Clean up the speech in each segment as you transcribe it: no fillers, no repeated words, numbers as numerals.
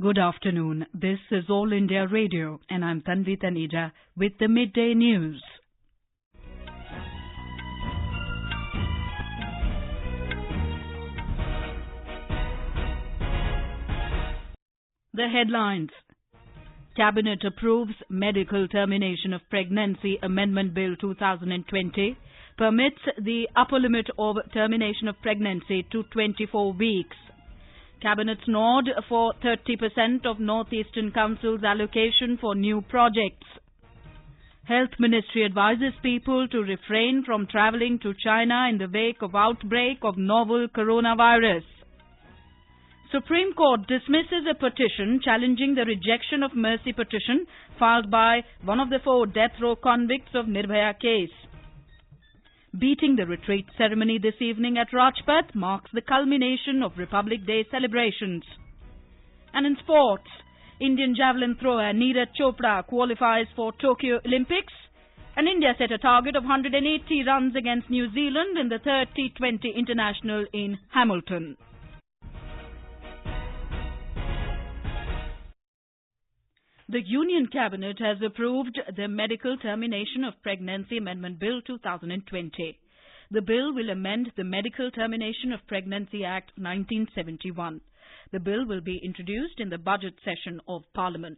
Good afternoon. This is All India Radio and I'm Tanvi Taneja with the Midday News. The headlines. Cabinet approves Medical Termination of Pregnancy Amendment Bill 2020, permits the upper limit of termination of pregnancy to 24 weeks. Cabinet's nod for 30% of Northeastern Council's allocation for new projects. Health Ministry advises people to refrain from travelling to China in the wake of outbreak of novel coronavirus. Supreme Court dismisses a petition challenging the rejection of mercy petition filed by one of the 4 death row convicts of Nirbhaya case. Beating the retreat ceremony this evening at Rajpath marks the culmination of Republic Day celebrations. And in sports, Indian javelin thrower Neeraj Chopra qualifies for Tokyo Olympics, and India set a target of 180 runs against New Zealand in the third T20 International in Hamilton. The Union Cabinet has approved the Medical Termination of Pregnancy Amendment Bill 2020. The bill will amend the Medical Termination of Pregnancy Act 1971. The bill will be introduced in the budget session of Parliament.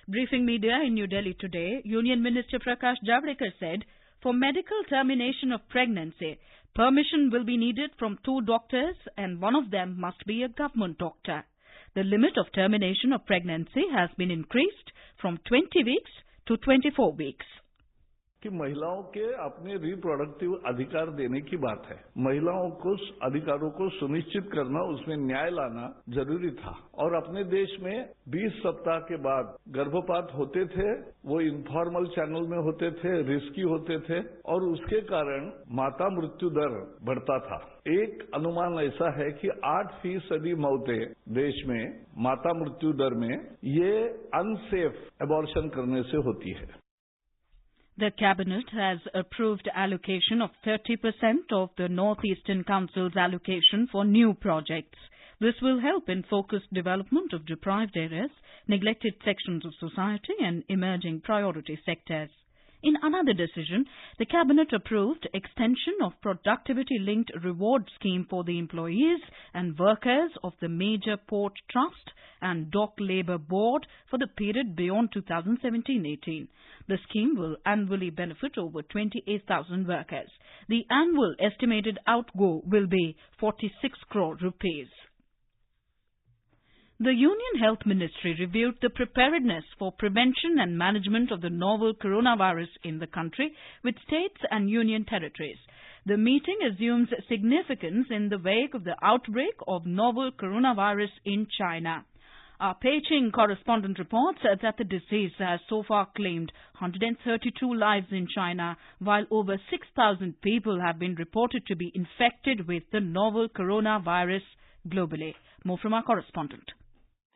Briefing media in New Delhi today, Union Minister Prakash Javelin said, for medical termination of pregnancy, permission will be needed from 2 doctors and one of them must be a government doctor. The limit of termination of pregnancy has been increased from 20 weeks to 24 weeks. कि महिलाओं के अपने reproductive अधिकार देने की बात है। महिलाओं को अधिकारों को सुनिश्चित करना, उसमें न्याय लाना जरूरी था और अपने देश में 20 सप्ताह के बाद गर्भपात होते थे, वो इनफॉर्मल चैनल में होते थे, रिस्की होते थे और उसके कारण माता मृत्यु दर बढ़ता था। एक अनुमान ऐसा है कि 8% मौतें देश में माता मृत्यु दर में ये अनसेफ एबॉर्शन करने से होती है। The Cabinet has approved allocation of 30% of the Northeastern Council's allocation for new projects. This will help in focused development of deprived areas, neglected sections of society and emerging priority sectors. In another decision, the Cabinet approved extension of productivity-linked reward scheme for the employees and workers of the Major Port Trust and Dock Labour Board for the period beyond 2017-18. The scheme will annually benefit over 28,000 workers. The annual estimated outgo will be 46 crore rupees. The Union Health Ministry reviewed the preparedness for prevention and management of the novel coronavirus in the country with states and union territories. The meeting assumes significance in the wake of the outbreak of novel coronavirus in China. Our Beijing correspondent reports that the disease has so far claimed 132 lives in China, while over 6,000 people have been reported to be infected with the novel coronavirus globally. More from our correspondent.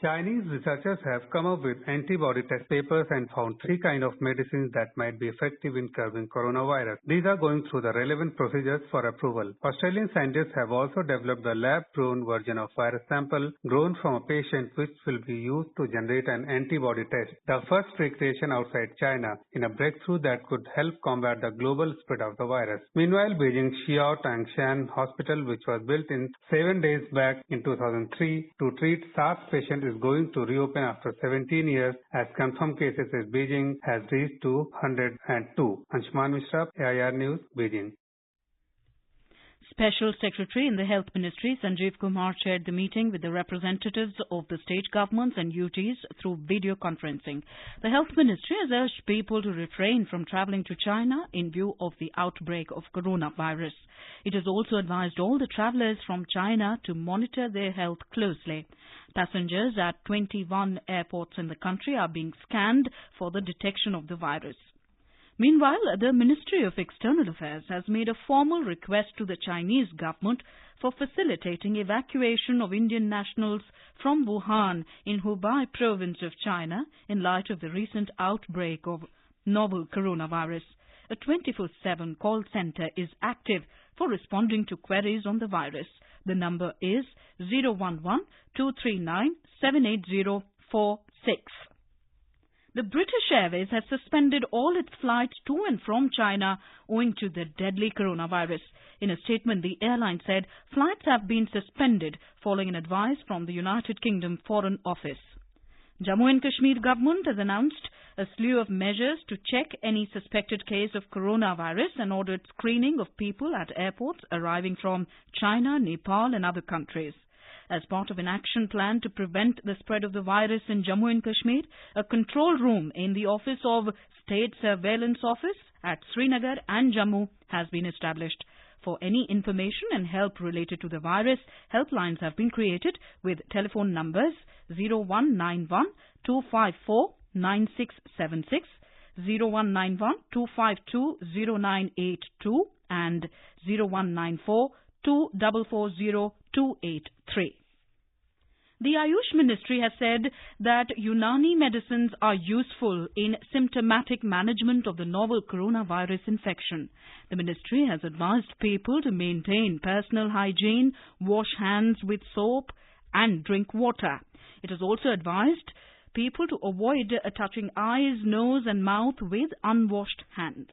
Chinese researchers have come up with antibody test papers and found 3 kinds of medicines that might be effective in curbing coronavirus. These are going through the relevant procedures for approval. Australian scientists have also developed a lab-grown version of virus sample grown from a patient which will be used to generate an antibody test. The first recreation outside China in a breakthrough that could help combat the global spread of the virus. Meanwhile, Beijing's Xiao Tangshan Hospital, which was built in 7 days back in 2003 to treat SARS patients, is going to reopen after 17 years as confirmed cases in Beijing has reached to 102. Anshuman Mishra, AIR News, Beijing. Special Secretary in the Health Ministry, Sanjeev Kumar, chaired the meeting with the representatives of the state governments and UTs through video conferencing. The Health Ministry has urged people to refrain from travelling to China in view of the outbreak of coronavirus. It has also advised all the travellers from China to monitor their health closely. Passengers at 21 airports in the country are being scanned for the detection of the virus. Meanwhile, the Ministry of External Affairs has made a formal request to the Chinese government for facilitating evacuation of Indian nationals from Wuhan in Hubei province of China in light of the recent outbreak of novel coronavirus. A 24/7 call center is active for responding to queries on the virus. The number is 011-239-780 246. The British Airways has suspended all its flights to and from China owing to the deadly coronavirus. In a statement, the airline said flights have been suspended following an advice from the United Kingdom Foreign Office. Jammu and Kashmir government has announced a slew of measures to check any suspected case of coronavirus and ordered screening of people at airports arriving from China, Nepal and other countries. As part of an action plan to prevent the spread of the virus in Jammu and Kashmir, a control room in the office of State Surveillance Office at Srinagar and Jammu has been established. For any information and help related to the virus, helplines have been created with telephone numbers 0191 254 9676, 0191 252 0982 and 0194 2440 283. The Ayush Ministry has said that Unani medicines are useful in symptomatic management of the novel coronavirus infection. The ministry has advised people to maintain personal hygiene, wash hands with soap and drink water. It has also advised people to avoid touching eyes, nose and mouth with unwashed hands.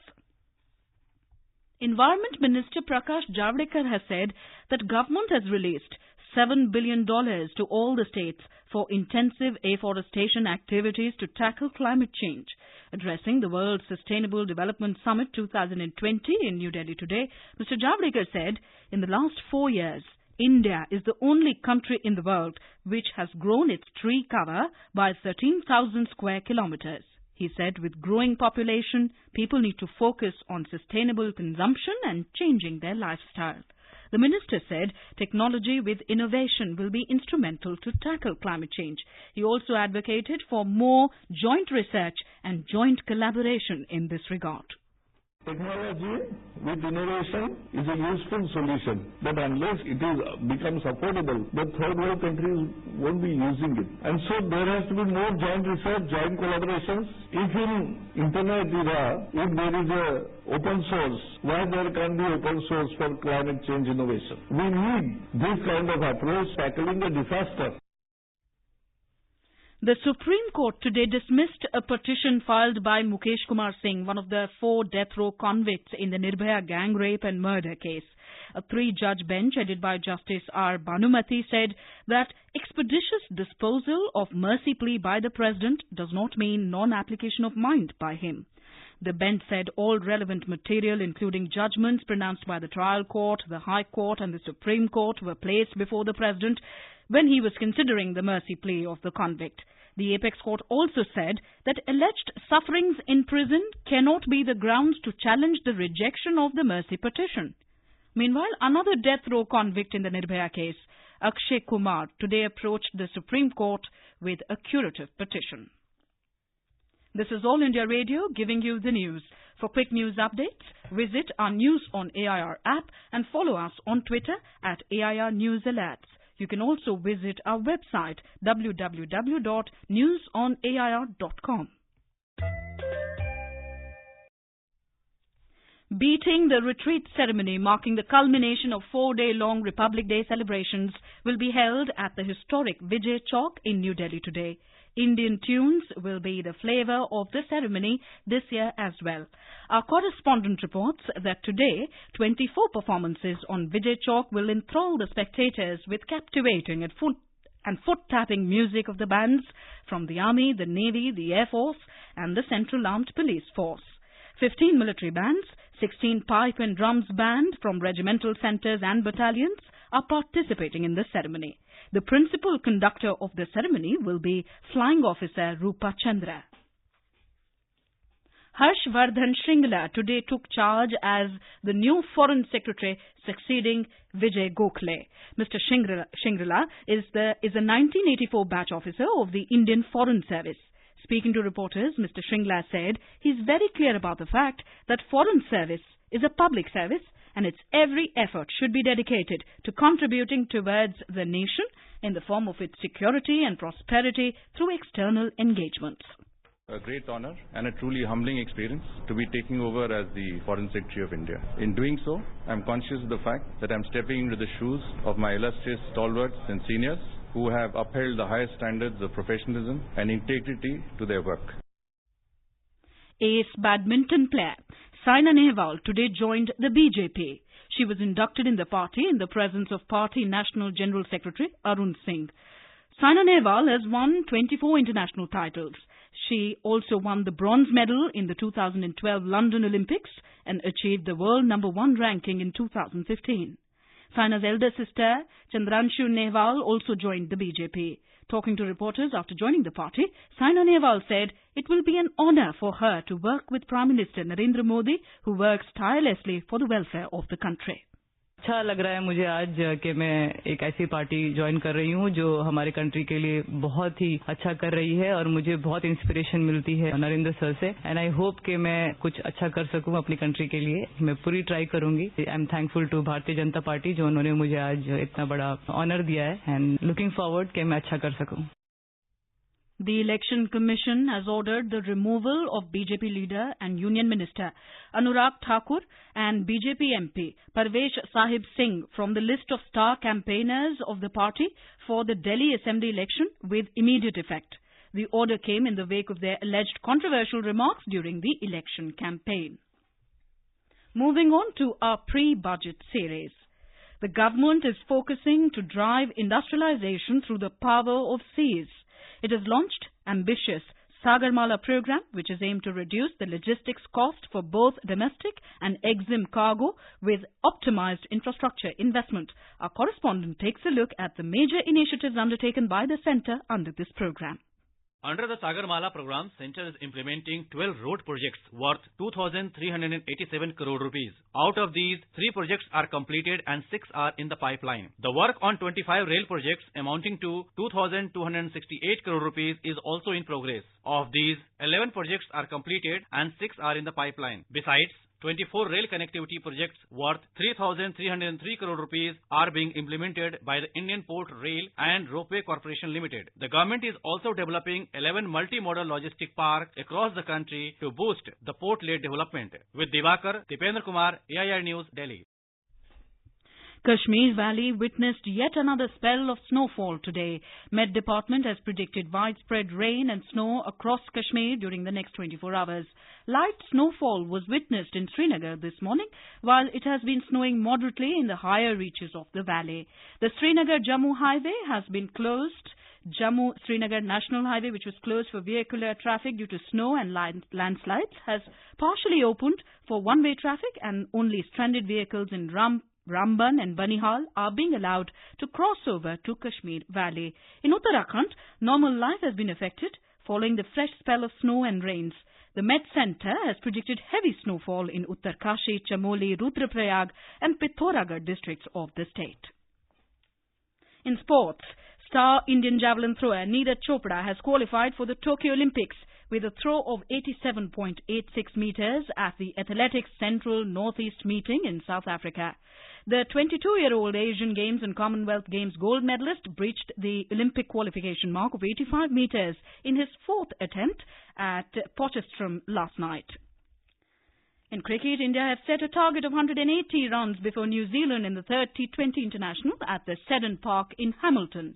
Environment Minister Prakash Javelin has said that government has released $7 billion to all the states for intensive afforestation activities to tackle climate change. Addressing the World Sustainable Development Summit 2020 in New Delhi today, Mr. Javelin said, in the last 4 years, India is the only country in the world which has grown its tree cover by 13,000 square kilometers. He said with growing population, people need to focus on sustainable consumption and changing their lifestyle. The minister said technology with innovation will be instrumental to tackle climate change. He also advocated for more joint research and joint collaboration in this regard. Technology with innovation is a useful solution, but unless it becomes affordable, the third world countries won't be using it. And so there has to be more joint research, joint collaborations. If in internet era, if there is a open source, why there can't be open source for climate change innovation? We need this kind of approach tackling a disaster. The Supreme Court today dismissed a petition filed by Mukesh Kumar Singh, one of the 4 death row convicts in the Nirbhaya gang rape and murder case. A 3-judge bench headed by Justice R. Bhanumati said that expeditious disposal of mercy plea by the President does not mean non-application of mind by him. The bench said all relevant material, including judgments pronounced by the trial court, the High Court and the Supreme Court, were placed before the President when he was considering the mercy plea of the convict. The Apex Court also said that alleged sufferings in prison cannot be the grounds to challenge the rejection of the mercy petition. Meanwhile, another death row convict in the Nirbhaya case, Akshay Kumar, today approached the Supreme Court with a curative petition. This is All India Radio giving you the news. For quick news updates, visit our News on AIR app and follow us on Twitter at AIR News Alerts. You can also visit our website www.newsonair.com. Beating the retreat ceremony marking the culmination of 4-day-long Republic Day celebrations will be held at the historic Vijay Chowk in New Delhi today. Indian tunes will be the flavour of the ceremony this year as well. Our correspondent reports that today 24 performances on Vijay Chowk will enthrall the spectators with captivating and foot-tapping music of the bands from the Army, the Navy, the Air Force and the Central Armed Police Force. 15 military bands, 16 pipe and drums band from regimental centres and battalions are participating in the ceremony. The principal conductor of the ceremony will be Flying Officer Rupa Chandra. Harshvardhan Shringla today took charge as the new Foreign Secretary succeeding Vijay Gokhale. Mr. Shringla is a 1984 batch officer of the Indian Foreign Service. Speaking to reporters, Mr. Shringla said he is very clear about the fact that Foreign Service is a public service and its every effort should be dedicated to contributing towards the nation in the form of its security and prosperity through external engagements. A great honor and a truly humbling experience to be taking over as the Foreign Secretary of India. In doing so, I am conscious of the fact that I am stepping into the shoes of my illustrious stalwarts and seniors who have upheld the highest standards of professionalism and integrity to their work. Ace badminton player Saina Nehwal today joined the BJP. She was inducted in the party in the presence of Party National General Secretary Arun Singh. Saina Nehwal has won 24 international titles. She also won the bronze medal in the 2012 London Olympics and achieved the world #1 ranking in 2015. Saina's elder sister, Chandranshu Nehwal, also joined the BJP. Talking to reporters after joining the party, Saina Nehwal said it will be an honour for her to work with Prime Minister Narendra Modi, who works tirelessly for the welfare of the country. अच्छा लग रहा है मुझे आज कि मैं एक ऐसी पार्टी ज्वाइन कर रही हूं जो हमारे कंट्री के लिए बहुत ही अच्छा कर रही है और मुझे बहुत इंस्पिरेशन मिलती है नरेंद्र सर से एंड आई होप कि मैं कुछ अच्छा कर सकूं अपनी कंट्री के लिए. मैं पूरी ट्राई करूंगी. I am thankful to Bharatiya Janata party जो उन्होंने मुझे आज इतना बड़ा ऑनर दिया है एंड लुकिंग फॉरवर्ड कि मैं अच्छा कर सकूं. The Election Commission has ordered the removal of BJP leader and Union Minister Anurag Thakur and BJP MP Parvesh Sahib Singh from the list of star campaigners of the party for the Delhi Assembly election with immediate effect. The order came in the wake of their alleged controversial remarks during the election campaign. Moving on to our pre-budget series. The government is focusing to drive industrialization through the power of seas. It has launched ambitious Sagarmala program, which is aimed to reduce the logistics cost for both domestic and EXIM cargo with optimized infrastructure investment. Our correspondent takes a look at the major initiatives undertaken by the centre under this program. Under the Sagarmala program, Centre is implementing 12 road projects worth 2,387 crore rupees. Out of these, 3 projects are completed and 6 are in the pipeline. The work on 25 rail projects amounting to 2,268 crore rupees is also in progress. Of these, 11 projects are completed and 6 are in the pipeline. Besides, 24 rail connectivity projects worth 3,303 crore rupees are being implemented by the Indian Port Rail and Ropeway Corporation Limited. The government is also developing 11 multi-modal logistic parks across the country to boost the port-led development. With Divakar, Dipendra Kumar, AIR News, Delhi. Kashmir Valley witnessed yet another spell of snowfall today. Met Department has predicted widespread rain and snow across Kashmir during the next 24 hours. Light snowfall was witnessed in Srinagar this morning, while it has been snowing moderately in the higher reaches of the valley. The Srinagar-Jammu highway has been closed. Jammu-Srinagar National Highway, which was closed for vehicular traffic due to snow and landslides, has partially opened for one-way traffic, and only stranded vehicles in Ramban and Banihal are being allowed to cross over to Kashmir Valley. In Uttarakhand, normal life has been affected following the fresh spell of snow and rains. The Met Centre has predicted heavy snowfall in Uttarkashi, Chamoli, Rudraprayag and Pithoragarh districts of the state. In sports, star Indian javelin thrower Neeraj Chopra has qualified for the Tokyo Olympics with a throw of 87.86 meters at the Athletics Central Northeast meeting in South Africa. The 22-year-old Asian Games and Commonwealth Games gold medalist breached the Olympic qualification mark of 85 meters in his fourth attempt at Potchefstroom last night. In cricket, India have set a target of 180 runs before New Zealand in the third T20 International at the Seddon Park in Hamilton.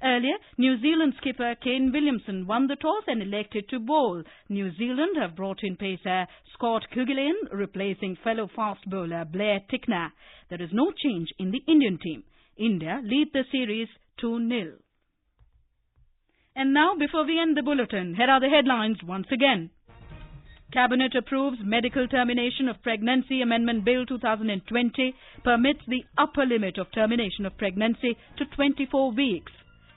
Earlier, New Zealand skipper Kane Williamson won the toss and elected to bowl. New Zealand have brought in pacer Scott Kugelin, replacing fellow fast bowler Blair Tickner. There is no change in the Indian team. India lead the series 2-0. And now, before we end the bulletin, here are the headlines once again. Cabinet approves Medical Termination of Pregnancy Amendment Bill 2020 permits the upper limit of termination of pregnancy to 24 weeks.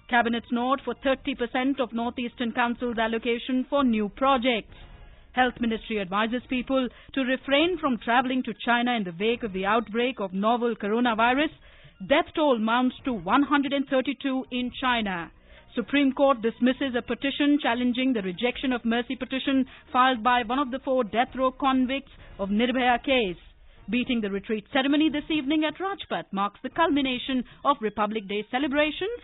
Cabinet's nod for 30% of Northeastern Council's allocation for new projects. Health Ministry advises people to refrain from travelling to China in the wake of the outbreak of novel coronavirus. Death toll mounts to 132 in China. Supreme Court dismisses a petition challenging the rejection of mercy petition filed by one of the 4 death row convicts of Nirbhaya case. Beating the retreat ceremony this evening at Rajpath marks the culmination of Republic Day celebrations.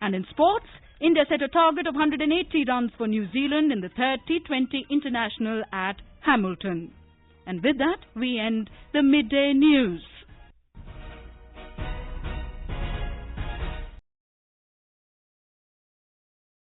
And in sports, India set a target of 180 runs for New Zealand in the third T20 International at Hamilton. And with that, we end the midday news.